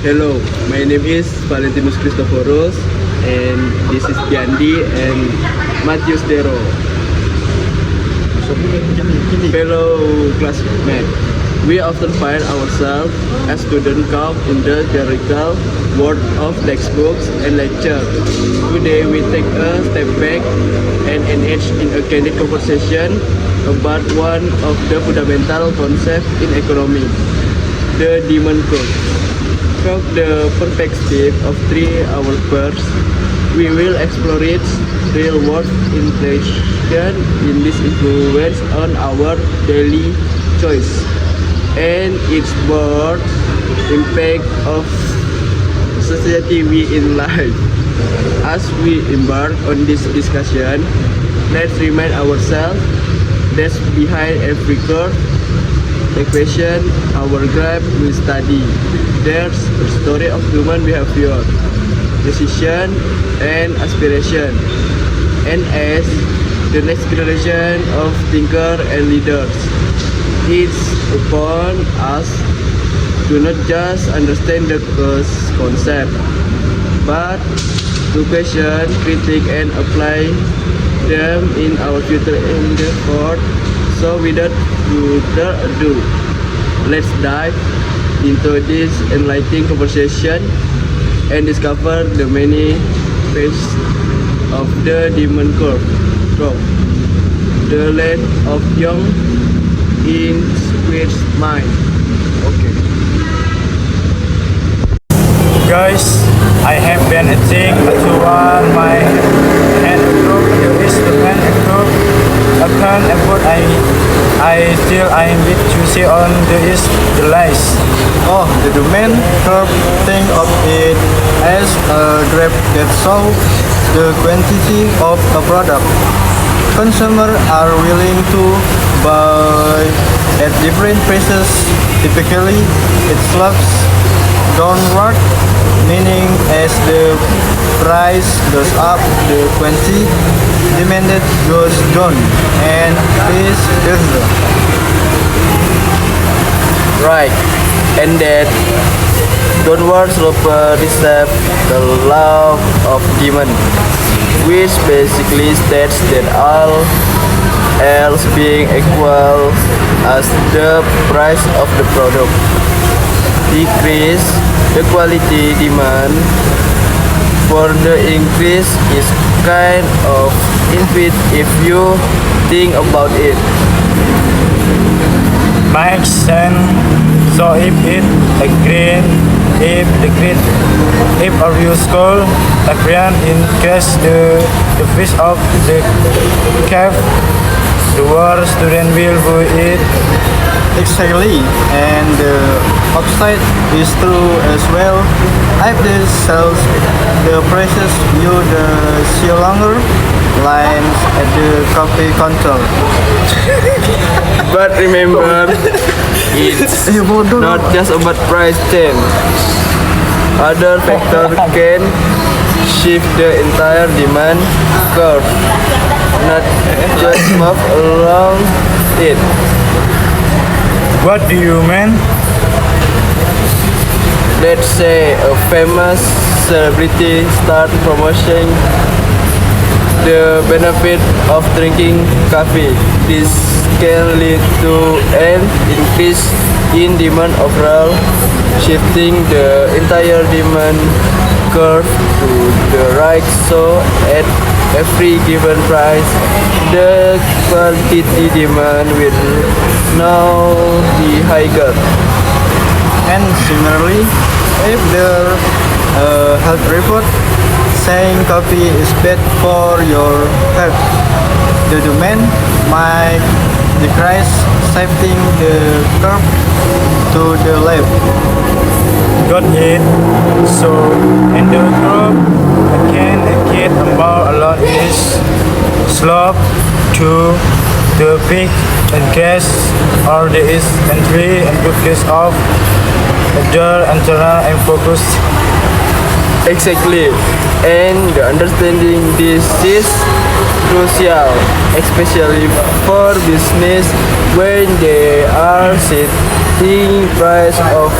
Hello, my name is Valentinus Christophorus, and this is Gandhi and Matthias Dero. Fellow classmates, we often find ourselves as students caught in the theoretical world of textbooks and lectures. Today, we take a step back and engage in a candid conversation about one of the fundamental concepts in economics, the demand curve. From the perspective of three our peers, we will explore its real-world implication in this influence on our daily choice and its broad impact of society we in life. As we embark on this discussion, let's remind ourselves that behind every curve equation our graph will study. There's a story of human behavior, decision, and aspiration. And as the next generation of thinkers and leaders, it's upon us to not just understand the concept, but to question, critique, and apply them in our future endeavor. So without further ado, let's dive into this enlightening conversation and discover the many phases of the demand curve. The land of young in Squid's mind. Okay. Guys, I have been eating to one my hand group. There is the man group. Akan effort I need to see on there is the lies. Oh, the domain curve think of it as a graph that shows the quantity of a product. Consumers are willing to buy at different prices. Typically, it slopes downward, meaning as the price goes up, the quantity demanded goes down, and vice versa. Right, and that downward slope recept the law of demand, which basically states that all else being equal as the price of the product decrease, the quality demand for the increase is kind of infinite if you think about it. Makes sense. So if it agreed, if our school agreed in case the fish of the cave, the world student will do it. Exactly, and the opposite is true as well. If the sells the prices you the see longer lines at the coffee counter. But remember, it's not just about price change. Other factors can shift the entire demand curve, not just move along it. What do you mean? Let's say a famous celebrity start promoting the benefit of drinking coffee. This can lead to an increase in demand overall, shifting the entire demand curve to the right. So at every given price, the quantity demand will now be higher. And similarly, if the health report saying coffee is bad for your health, the demand might decrease, shifting the curve to the left. Got it. So in the group, again a kid about a lot is slope to the peak and gas, or there is entry and good place of the antenna and focus. Exactly, and understanding this is crucial, especially for business when they are setting price of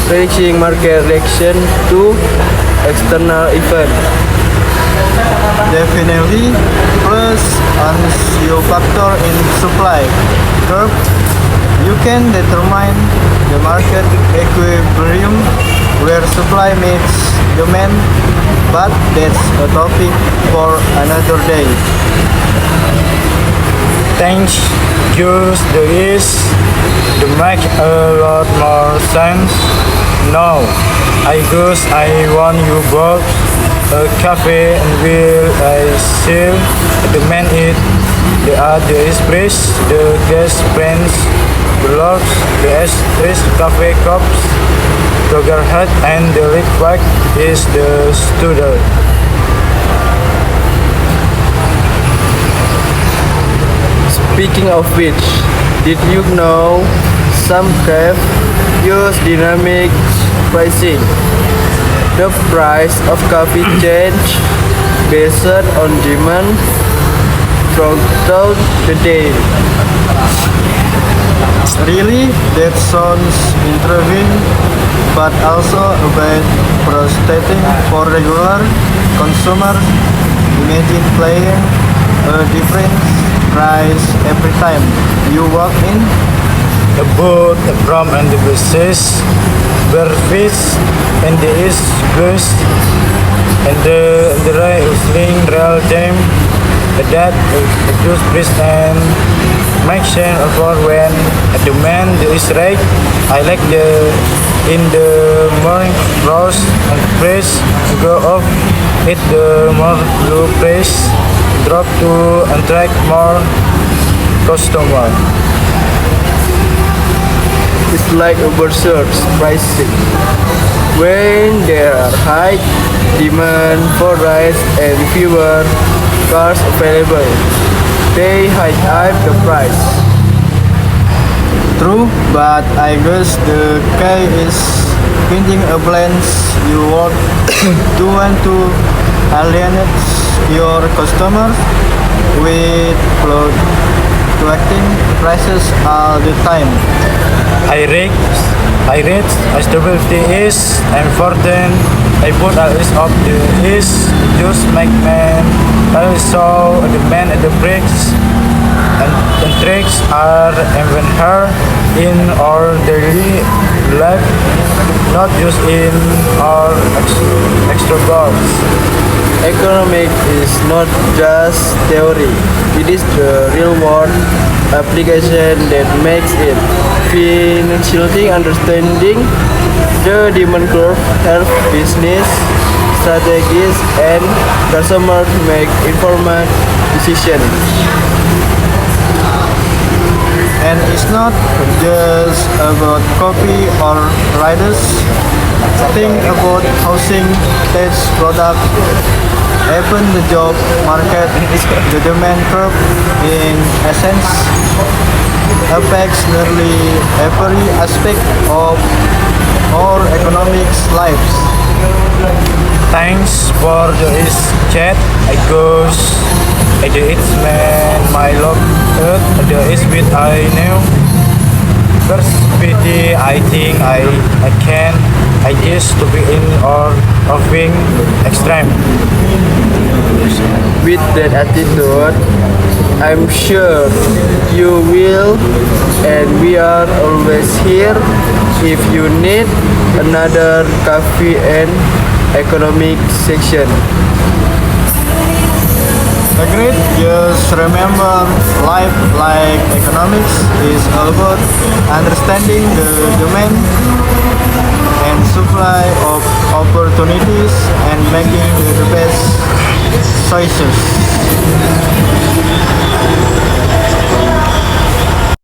reaching market reaction to external event. Definitely, plus you factor in supply curve, you can determine the market equilibrium where supply meets demand, but that's a topic for another day. Thanks, use the is to make a lot more sense. Now, I guess I want you both a cafe and will I still demand it. The other express, the guest friends, blogs, the express cafe cups, sugar hat and the liquid is the student. Speaking of which, did you know some cafes use dynamic pricing? The price of coffee change based on demand throughout the day. Really, that sounds intriguing, but also a bit frustrating for regular consumers. Imagine paying a different price every time you walk in. The boat, the prom and the buses, were fish and the east bus and the right sling rail jam, that the juice priest and make sense of when the man is right. I like the in the morning roast and press go off hit the more blue press drop to attract more customer. It's like Uber search pricing. When there are high demand for rides and fewer cars available, they hike up the price. True, but I guess the key is finding a balance. You want to alienate your customers with fluctuating prices all the time. I read stability is important. I put a list of the is just make man also the man at the bricks and tricks are even her in our daily life, not just in our extra goals. Economic is not just theory, it is the real world application that makes it. Financially understanding the demand curve help business strategies and customers make informed decisions. And it's not just about coffee or riders. Think about housing, tech product, even the job market. The demand curve, in essence, affects nearly every aspect of our economic lives. Thanks for this chat. I goes it's man my love the is with I know. First pity I think I can I just to be in or offing extreme. With that attitude, I'm sure you will, and we are always here if you need another coffee and economic section. Agreed. Just remember, life like economics is all about understanding the demand and supply of opportunities and making the best choices.